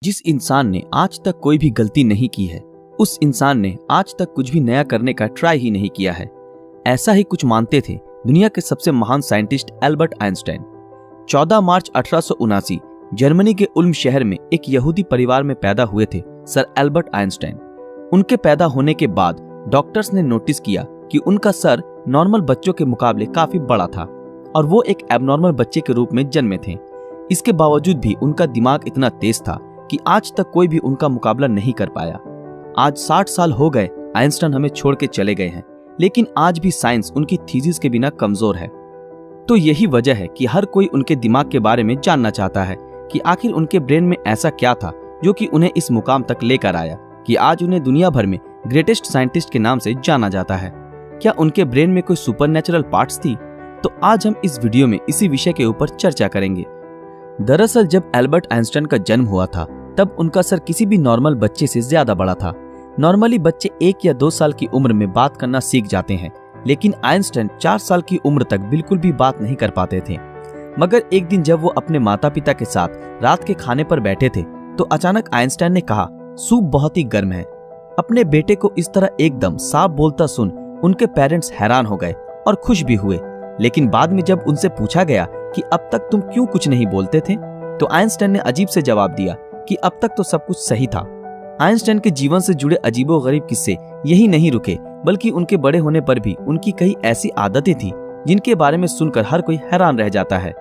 जिस इंसान ने आज तक कोई भी गलती नहीं की है, उस इंसान ने आज तक कुछ भी नया करने का ट्राई ही नहीं किया है। ऐसा ही कुछ मानते थे दुनिया के सबसे महान साइंटिस्ट एल्बर्ट आइंस्टाइन। 14 मार्च 1879 जर्मनी के उल्म शहर में एक यहूदी परिवार में पैदा हुए थे सर एल्बर्ट आइंस्टाइन। उनके पैदा होने के बाद डॉक्टर्स ने नोटिस किया कि उनका सर नॉर्मल बच्चों के मुकाबले काफी बड़ा था और वो एक एबनॉर्मल बच्चे के रूप में जन्मे थे। इसके बावजूद भी उनका दिमाग इतना तेज था कि आज तक कोई भी उनका मुकाबला नहीं कर पाया। आज 60 साल हो गए आइंस्टाइन हमें छोड़ के चले गए हैं, लेकिन आज भी साइंस उनकी थीसिस के बिना कमजोर है। तो यही वजह है कि हर कोई उनके दिमाग के बारे में जानना चाहता है कि आखिर उनके ब्रेन में ऐसा क्या था जो कि उन्हें इस मुकाम तक लेकर आया कि आज उन्हें दुनिया भर में ग्रेटेस्ट साइंटिस्ट के नाम से जाना जाता है। क्या उनके ब्रेन में कोई सुपरनैचुरल पार्ट्स थी? तो आज हम इस वीडियो में इसी विषय के ऊपर चर्चा करेंगे। दरअसल जब एल्बर्ट आइंस्टाइन का जन्म हुआ था तब उनका सर किसी भी नॉर्मल बच्चे से ज्यादा बड़ा था। नॉर्मली बच्चे 1 या 2 साल की उम्र में बात करना सीख जाते हैं, लेकिन आइंस्टाइन 4 साल की उम्र तक बिल्कुल भी बात नहीं कर पाते थे। मगर एक दिन जब वो अपने माता पिता के साथ रात के खाने पर बैठे थे तो अचानक आइंस्टाइन ने कहा, सूप बहुत ही गर्म है। अपने बेटे को इस तरह एकदम साफ बोलता सुन उनके पेरेंट्स हैरान हो गए और खुश भी हुए। लेकिन बाद में जब उनसे पूछा गया कि अब तक तुम क्यों कुछ नहीं बोलते थे, तो आइंस्टाइन ने अजीब से जवाब दिया कि अब तक तो सब कुछ सही था। आइंस्टाइन के जीवन से जुड़े अजीबोगरीब किस्से यही नहीं रुके, बल्कि उनके बड़े होने पर भी उनकी कई ऐसी आदतें थी जिनके बारे में सुनकर हर कोई हैरान रह जाता है।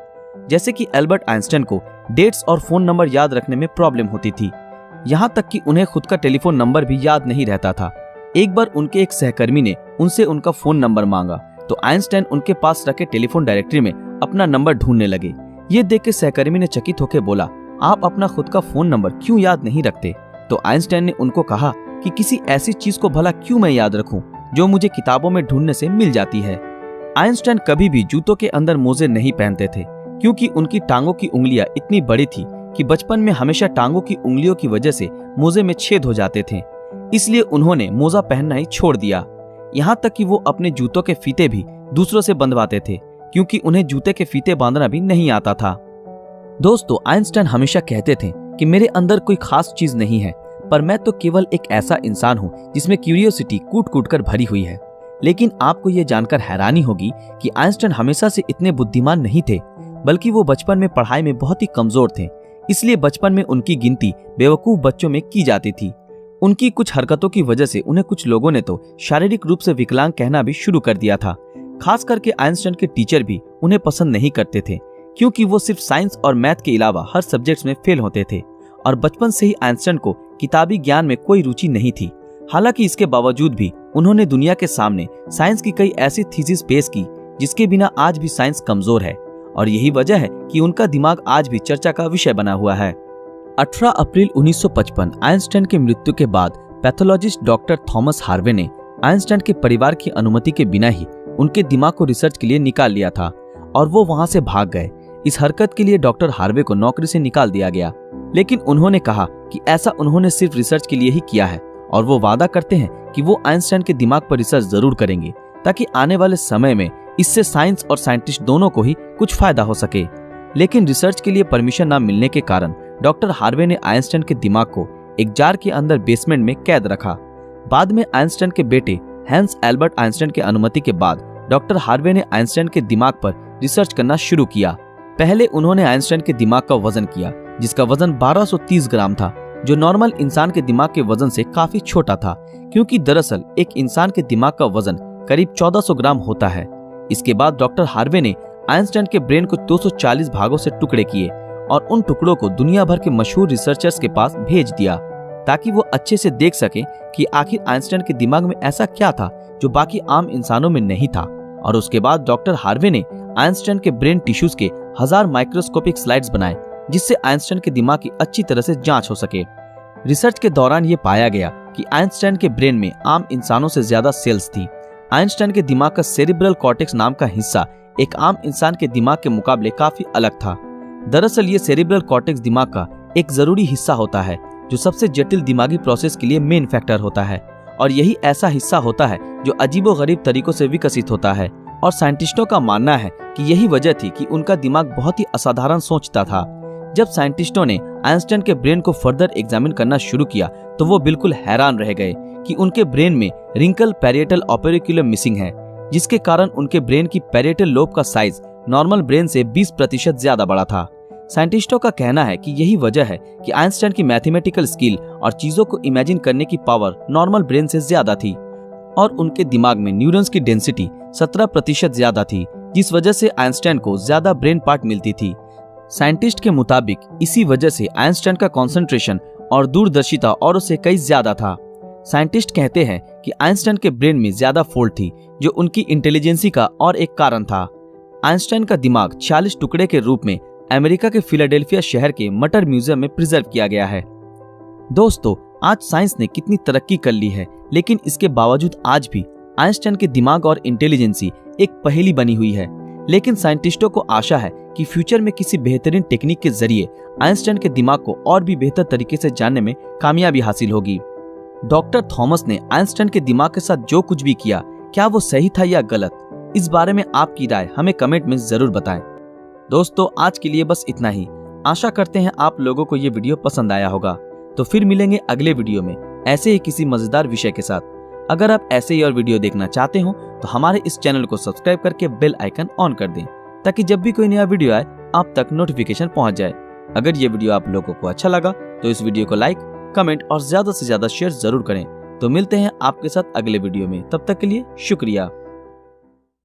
जैसे कि एल्बर्ट आइंस्टाइन को डेट्स और फोन नंबर याद रखने में प्रॉब्लम होती थी, यहाँ तक कि उन्हें खुद का टेलीफोन नंबर भी याद नहीं रहता था। एक बार उनके एक सहकर्मी ने उनसे उनका फोन नंबर मांगा तो आइंस्टाइन उनके पास रखे टेलीफोन डायरेक्टरी में अपना नंबर ढूंढने लगे। ये देख के सहकर्मी ने चकित होकर बोला, आप अपना खुद का फोन नंबर क्यों याद नहीं रखते? तो आइंस्टाइन ने उनको कहा कि किसी ऐसी चीज को भला क्यों मैं याद रखूं जो मुझे किताबों में ढूंढने से मिल जाती है। आइंस्टाइन कभी भी जूतों के अंदर मोजे नहीं पहनते थे, क्योंकि उनकी टांगों की उंगलियां इतनी बड़ी थी कि बचपन में हमेशा टांगों की उंगलियों की वजह से मोजे में छेद हो जाते थे। इसलिए उन्होंने मोजा पहनना ही छोड़ दिया। यहाँ तक कि वो अपने जूतों के फीते भी दूसरों से बंधवाते थे, क्योंकि उन्हें जूते के फीते बांधना भी नहीं आता था। दोस्तों, आइंस्टाइन हमेशा कहते थे कि मेरे अंदर कोई खास चीज नहीं है, पर मैं तो केवल एक ऐसा इंसान हूँ जिसमें क्यूरियोसिटी कूट कूट कर भरी हुई है। लेकिन आपको ये जानकर हैरानी होगी कि आइंस्टाइन हमेशा से इतने बुद्धिमान नहीं थे, बल्कि वो बचपन में पढ़ाई में बहुत ही कमजोर थे। इसलिए बचपन में उनकी गिनती बेवकूफ बच्चों में की जाती थी। उनकी कुछ हरकतों की वजह से उन्हें कुछ लोगों ने तो शारीरिक रूप से विकलांग कहना भी शुरू कर दिया था। खास करके आइंस्टाइन के टीचर भी उन्हें पसंद नहीं करते थे, क्योंकि वो सिर्फ साइंस और मैथ के अलावा हर सब्जेक्ट्स में फेल होते थे और बचपन से ही आइंस्टाइन को किताबी ज्ञान में कोई रुचि नहीं थी। हालांकि इसके बावजूद भी उन्होंने दुनिया के सामने साइंस की कई ऐसी थीसिस पेश की जिसके बिना आज भी साइंस कमजोर है, और यही वजह है कि उनका दिमाग आज भी चर्चा का विषय बना हुआ है। 18 अप्रैल 1955 आइंस्टाइन की मृत्यु के बाद पैथोलॉजिस्ट डॉक्टर थॉमस हार्वे ने आइंस्टाइन के परिवार की अनुमति के बिना ही उनके दिमाग को रिसर्च के लिए निकाल लिया था और वो वहां से भाग गए। इस हरकत के लिए डॉक्टर हार्वे को नौकरी से निकाल दिया गया, लेकिन उन्होंने कहा कि ऐसा उन्होंने सिर्फ रिसर्च के लिए ही किया है और वो वादा करते हैं कि वो आइंस्टाइन के दिमाग पर रिसर्च जरूर करेंगे ताकि आने वाले समय में इससे साइंस और साइंटिस्ट दोनों को ही कुछ फायदा हो सके। लेकिन रिसर्च के लिए परमिशन न मिलने के कारण डॉक्टर हार्वे ने आइंस्टाइन के दिमाग को एक जार के अंदर बेसमेंट में कैद रखा। बाद में आइंस्टाइन के बेटे हैंस एल्बर्ट आइंस्टाइन की अनुमति के बाद डॉक्टर हार्वे ने आइंस्टाइन के दिमाग पर रिसर्च करना शुरू किया। पहले उन्होंने आइंस्टाइन के दिमाग का वजन किया, जिसका वजन 1230 ग्राम था, जो नॉर्मल इंसान के दिमाग के वजन से काफी छोटा था, क्योंकि दरअसल एक इंसान के दिमाग का वजन करीब 1400 ग्राम होता है। इसके बाद डॉक्टर हार्वे ने आइंस्टाइन के ब्रेन को 240 भागों से टुकड़े किए और उन टुकड़ों को दुनिया भर के मशहूर रिसर्चर्स के पास भेज दिया ताकि वो अच्छे से देख सके कि आखिर आइंस्टाइन के दिमाग में ऐसा क्या था जो बाकी आम इंसानों में नहीं था। और उसके बाद डॉक्टर हार्वे ने आइंस्टाइन के ब्रेन टिश्यूज के 1000 माइक्रोस्कोपिक स्लाइड्स बनाए, जिससे आइंस्टाइन के दिमाग की अच्छी तरह से जांच हो सके। रिसर्च के दौरान ये पाया गया कि आइंस्टाइन के ब्रेन में आम इंसानों से ज्यादा सेल्स थी। आइंस्टाइन के दिमाग का सेरिब्रल कॉर्टेक्स नाम का हिस्सा एक आम इंसान के दिमाग के मुकाबले काफी अलग था। दरअसल ये सेरिब्रल कॉर्टेक्स दिमाग का एक जरूरी हिस्सा होता है जो सबसे जटिल दिमागी प्रोसेस के लिए मेन फैक्टर होता है, और यही ऐसा हिस्सा होता है जो अजीबोगरीब तरीकों से विकसित होता है। और साइंटिस्टों का मानना है कि यही वजह थी कि उनका दिमाग बहुत ही असाधारण सोचता था। जब साइंटिस्टों ने आइंस्टाइन के ब्रेन को फर्दर एग्जामिन करना शुरू किया तो वो बिल्कुल हैरान रह गए कि उनके ब्रेन में रिंकल पैरिएटल ओपेरिकुलम मिसिंग है, जिसके कारण उनके ब्रेन की पैरिएटल लोब का साइज नॉर्मल ब्रेन से 20% ज्यादा बड़ा था। साइंटिस्टों का कहना है कि यही वजह है कि आइंस्टाइन की मैथमेटिकल स्किल और चीजों को इमेजिन करने की पावर नॉर्मल ब्रेन से ज्यादा थी और उनके दिमाग में न्यूरॉन्स की डेंसिटी 17% ज्यादा थी, जिस वजह से आइंस्टाइन को ज्यादा ब्रेन पार्ट मिलती थी। साइंटिस्ट के मुताबिक इसी वजह से आइंस्टाइन का कंसंट्रेशन और दूरदर्शिता औरों से कई ज्यादा था। साइंटिस्ट कहते हैं कि आइंस्टाइन के ब्रेन में ज्यादा फोल्ड थी, जो उनकी इंटेलिजेंसी का और एक कारण था। आइंस्टाइन का दिमाग 46 टुकड़े के रूप में अमेरिका के फिलाडेल्फिया शहर के मटर म्यूजियम में प्रिजर्व किया गया है। दोस्तों, आज साइंस ने कितनी तरक्की कर ली है, लेकिन इसके बावजूद आज भी आइंस्टाइन के दिमाग और इंटेलिजेंसी एक पहेली बनी हुई है। लेकिन साइंटिस्टों को आशा है कि फ्यूचर में किसी बेहतरीन टेक्निक के जरिए आइंस्टाइन के दिमाग को और भी बेहतर तरीके से जानने में कामयाबी हासिल होगी। डॉक्टर थॉमस ने आइंस्टाइन के दिमाग के साथ जो कुछ भी किया, क्या वो सही था या गलत? इस बारे में आपकी राय हमें कमेंट में जरूर बताएं। दोस्तों, आज के लिए बस इतना ही। आशा करते हैं आप लोगों को ये वीडियो पसंद आया होगा। तो फिर मिलेंगे अगले वीडियो में ऐसे ही किसी मजेदार विषय के साथ। अगर आप ऐसे ही और वीडियो देखना चाहते हो तो हमारे इस चैनल को सब्सक्राइब करके बेल आइकन ऑन कर दें, ताकि जब भी कोई नया वीडियो आए आप तक नोटिफिकेशन पहुंच जाए। अगर ये वीडियो आप लोगों को अच्छा लगा तो इस वीडियो को लाइक, कमेंट और ज्यादा से ज्यादा शेयर जरूर करें। तो मिलते हैं आपके साथ अगले वीडियो में, तब तक के लिए शुक्रिया।